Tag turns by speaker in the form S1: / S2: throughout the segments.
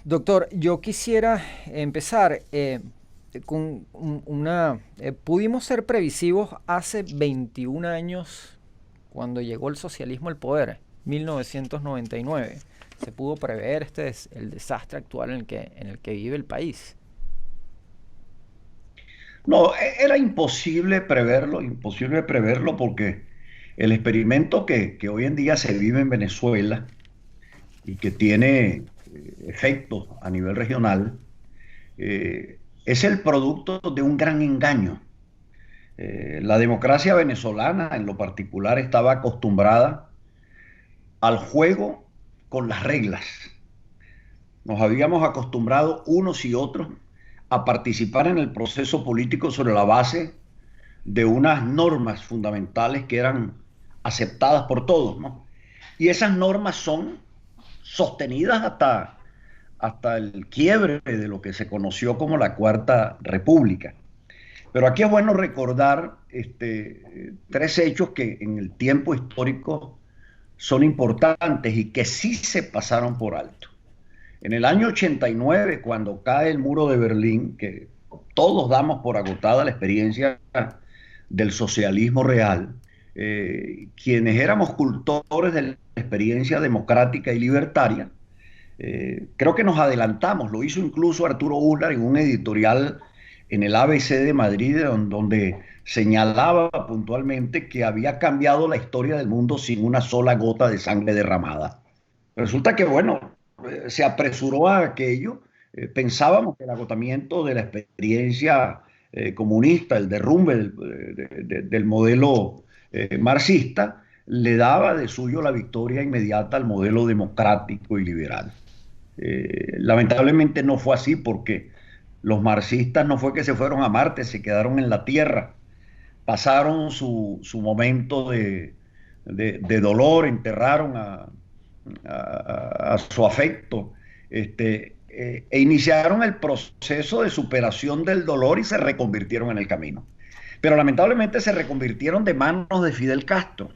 S1: Doctor, yo quisiera empezar con pudimos ser previsivos hace 21 años cuando llegó el socialismo al poder, 1999. Se pudo prever el desastre actual en el que vive el país.
S2: No, era imposible preverlo porque el experimento que hoy en día se vive en Venezuela y que tiene efectos a nivel regional, es el producto de un gran engaño. La democracia venezolana en lo particular estaba acostumbrada al juego con las reglas. Nos habíamos acostumbrado unos y otros a participar en el proceso político sobre la base de unas normas fundamentales que eran aceptadas por todos, ¿no? Y esas normas son sostenidas hasta el quiebre de lo que se conoció como la Cuarta República. Pero aquí es bueno recordar tres hechos que en el tiempo histórico son importantes y que sí se pasaron por alto. En el año 89, cuando cae el muro de Berlín, que todos damos por agotada la experiencia del socialismo real, quienes éramos cultores de la experiencia democrática y libertaria, creo que nos adelantamos, lo hizo incluso Arturo Uslar en un editorial en el ABC de Madrid, donde señalaba puntualmente que había cambiado la historia del mundo sin una sola gota de sangre derramada. Resulta que, bueno, se apresuró a aquello. Pensábamos que el agotamiento de la experiencia comunista, el derrumbe del modelo marxista, le daba de suyo la victoria inmediata al modelo democrático y liberal. Lamentablemente no fue así porque los marxistas no fue que se fueron a Marte, se quedaron en la Tierra, pasaron su momento de dolor, enterraron a su afecto, e iniciaron el proceso de superación del dolor y se reconvirtieron en el camino. Pero lamentablemente se reconvirtieron de manos de Fidel Castro,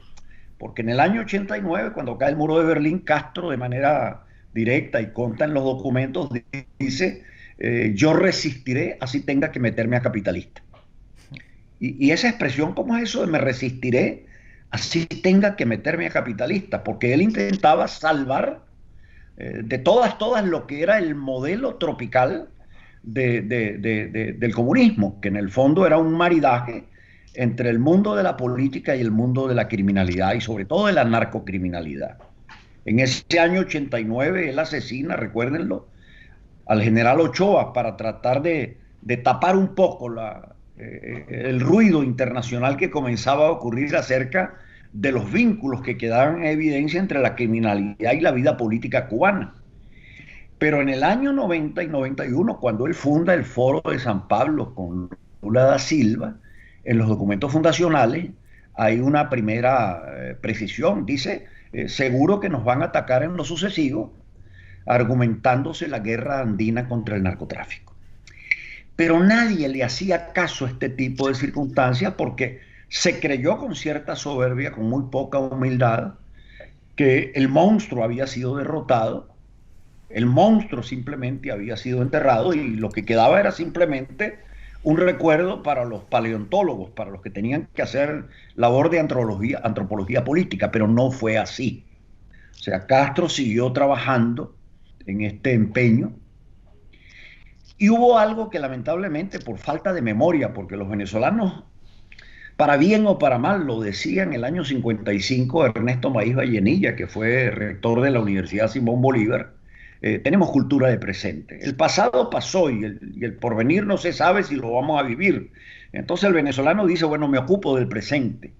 S2: porque en el año 89, cuando cae el muro de Berlín, Castro de manera directa y consta en los documentos, dice, yo resistiré así tenga que meterme a capitalista. Y esa expresión, ¿cómo es eso de me resistiré así tenga que meterme a capitalista? Porque él intentaba salvar de todas lo que era el modelo tropical del comunismo, que en el fondo era un maridaje entre el mundo de la política y el mundo de la criminalidad y sobre todo de la narcocriminalidad. En ese año 89 él asesina, recuérdenlo, al general Ochoa para tratar de tapar un poco el ruido internacional que comenzaba a ocurrir acerca de los vínculos que quedaban en evidencia entre la criminalidad y la vida política cubana. Pero en el año 90 y 91, cuando él funda el Foro de San Pablo con Lula da Silva, en los documentos fundacionales hay una primera precisión. Dice, seguro que nos van a atacar en lo sucesivo, argumentándose la guerra andina contra el narcotráfico. Pero nadie le hacía caso a este tipo de circunstancias porque se creyó con cierta soberbia, con muy poca humildad, que el monstruo había sido derrotado, el monstruo simplemente había sido enterrado y lo que quedaba era simplemente un recuerdo para los paleontólogos, para los que tenían que hacer labor de antropología política, pero no fue así. O sea, Castro siguió trabajando en este empeño. Y hubo algo que lamentablemente por falta de memoria, porque los venezolanos, para bien o para mal, lo decía en el año 55 Ernesto Maíz Vallenilla, que fue rector de la Universidad Simón Bolívar, tenemos cultura de presente. El pasado pasó y el porvenir no se sabe si lo vamos a vivir. Entonces el venezolano dice, bueno, me ocupo del presente.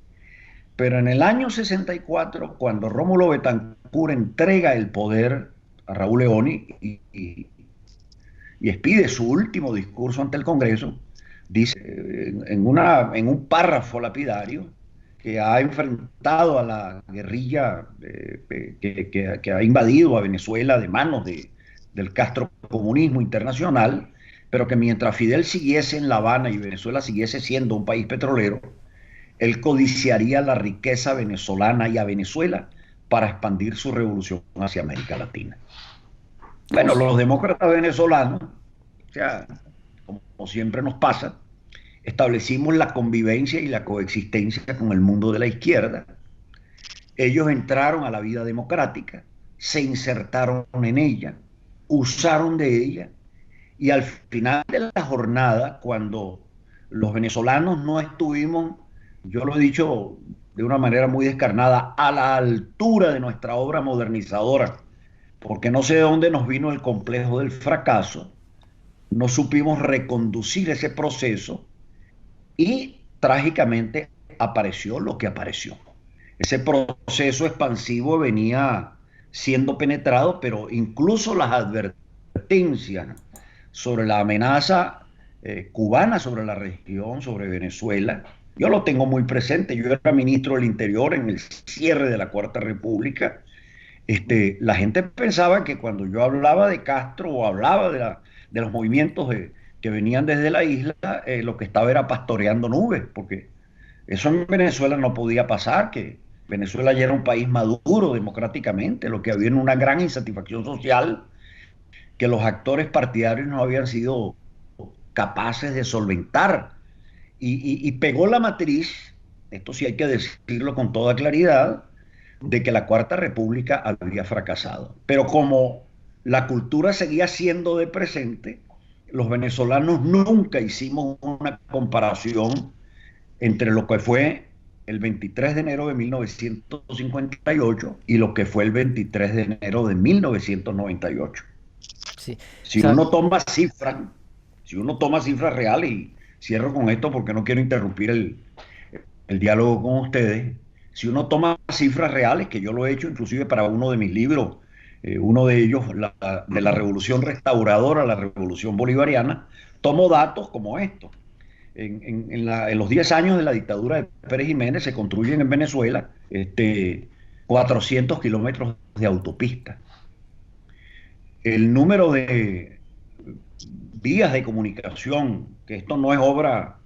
S2: Pero en el año 64, cuando Rómulo Betancourt entrega el poder a Raúl Leoni y expide su último discurso ante el Congreso, dice en un párrafo lapidario que ha enfrentado a la guerrilla que ha invadido a Venezuela de manos del castrocomunismo internacional, pero que mientras Fidel siguiese en La Habana y Venezuela siguiese siendo un país petrolero, él codiciaría la riqueza venezolana y a Venezuela para expandir su revolución hacia América Latina. Bueno, los demócratas venezolanos, o sea, como siempre nos pasa, establecimos la convivencia y la coexistencia con el mundo de la izquierda. Ellos entraron a la vida democrática, se insertaron en ella, usaron de ella y al final de la jornada, cuando los venezolanos no estuvimos, yo lo he dicho de una manera muy descarnada, a la altura de nuestra obra modernizadora, porque no sé de dónde nos vino el complejo del fracaso, no supimos reconducir ese proceso y trágicamente apareció lo que apareció. Ese proceso expansivo venía siendo penetrado, pero incluso las advertencias sobre la amenaza cubana sobre la región, sobre Venezuela, yo lo tengo muy presente. Yo era ministro del Interior en el cierre de la Cuarta República. La gente pensaba que cuando yo hablaba de Castro o hablaba de los movimientos que venían desde la isla, lo que estaba era pastoreando nubes, porque eso en Venezuela no podía pasar, que Venezuela ya era un país maduro democráticamente, lo que había en una gran insatisfacción social que los actores partidarios no habían sido capaces de solventar. Y pegó la matriz, esto sí hay que decirlo con toda claridad, de que la Cuarta República había fracasado. Pero como la cultura seguía siendo de presente, los venezolanos nunca hicimos una comparación entre lo que fue el 23 de enero de 1958 y lo que fue el 23 de enero de 1998.
S1: Sí. O
S2: Si
S1: sea,
S2: uno toma cifras, si uno toma cifras reales, y cierro con esto porque no quiero interrumpir el diálogo con ustedes, si uno toma cifras reales, que yo lo he hecho inclusive para uno de mis libros, uno de ellos, de la Revolución Restauradora, la Revolución Bolivariana, tomo datos como estos. En los 10 años de la dictadura de Pérez Jiménez se construyen en Venezuela 400 kilómetros de autopista. El número de vías de comunicación, que esto no es obra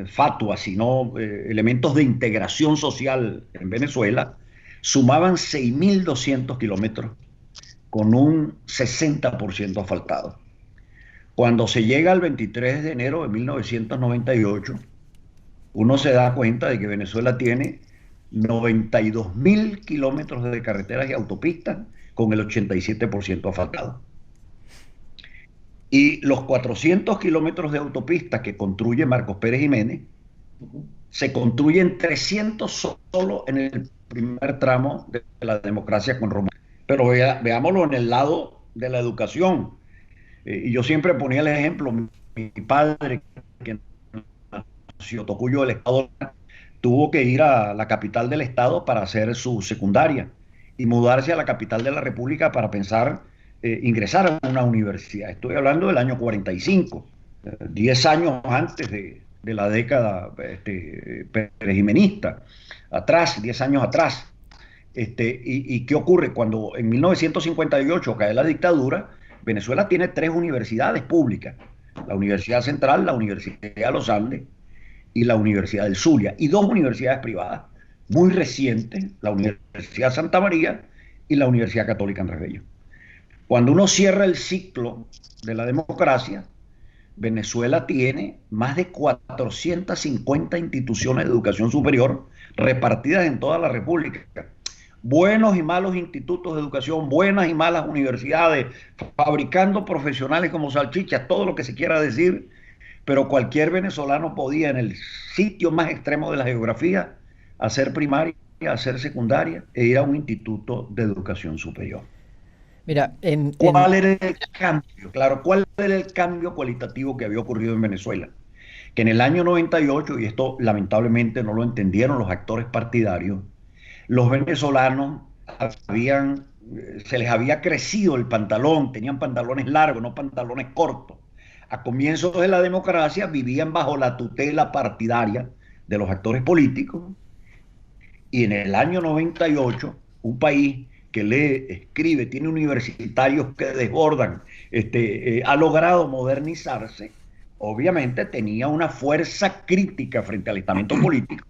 S2: fatua, sino elementos de integración social en Venezuela, sumaban 6.200 kilómetros con un 60% asfaltado. Cuando se llega al 23 de enero de 1998, uno se da cuenta de que Venezuela tiene 92.000 kilómetros de carreteras y autopistas con el 87% asfaltado. Y los 400 kilómetros de autopistas que construye Marcos Pérez Jiménez, se construyen 300 solo en el primer tramo de la democracia con Román. Pero veámoslo en el lado de la educación. Y yo siempre ponía el ejemplo, mi padre, que nació en Tocuyo del Estado, tuvo que ir a la capital del Estado para hacer su secundaria y mudarse a la capital de la República para pensar ingresar a una universidad. Estoy hablando del año 45, 10 años antes de la década perejimenista, atrás, 10 años atrás. ¿Y qué ocurre? Cuando en 1958 cae la dictadura, Venezuela tiene 3 universidades públicas: la Universidad Central, la Universidad de los Andes y la Universidad del Zulia, y 2 universidades privadas muy recientes, la Universidad Santa María y la Universidad Católica Andrés Bello. Cuando uno cierra el ciclo de la democracia, Venezuela tiene más de 450 instituciones de educación superior repartidas en toda la República. Buenos y malos institutos de educación, buenas y malas universidades, fabricando profesionales como salchichas, todo lo que se quiera decir, pero cualquier venezolano podía en el sitio más extremo de la geografía hacer primaria, hacer secundaria e ir a un instituto de educación superior.
S1: mira,
S2: ¿Cuál era el cambio? Claro, ¿cuál era el cambio cualitativo que había ocurrido en Venezuela? Que en el año 98, y esto lamentablemente no lo entendieron los actores partidarios, los venezolanos se les había crecido el pantalón, tenían pantalones largos, no pantalones cortos. A comienzos de la democracia vivían bajo la tutela partidaria de los actores políticos, y en el año 98, un país que lee, escribe, tiene universitarios que desbordan, ha logrado modernizarse, obviamente tenía una fuerza crítica frente al estamento político,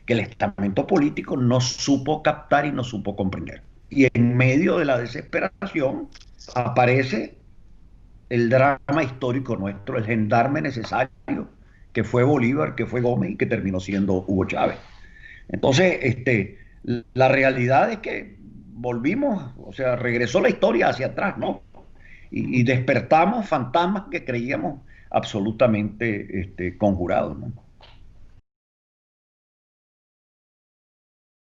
S2: que el estamento político no supo captar y no supo comprender. Y en medio de la desesperación, aparece el drama histórico nuestro, el gendarme necesario, que fue Bolívar, que fue Gómez y que terminó siendo Hugo Chávez. Entonces, la realidad es que volvimos, o sea, regresó la historia hacia atrás, ¿no? Y despertamos fantasmas que creíamos absolutamente conjurados, ¿no?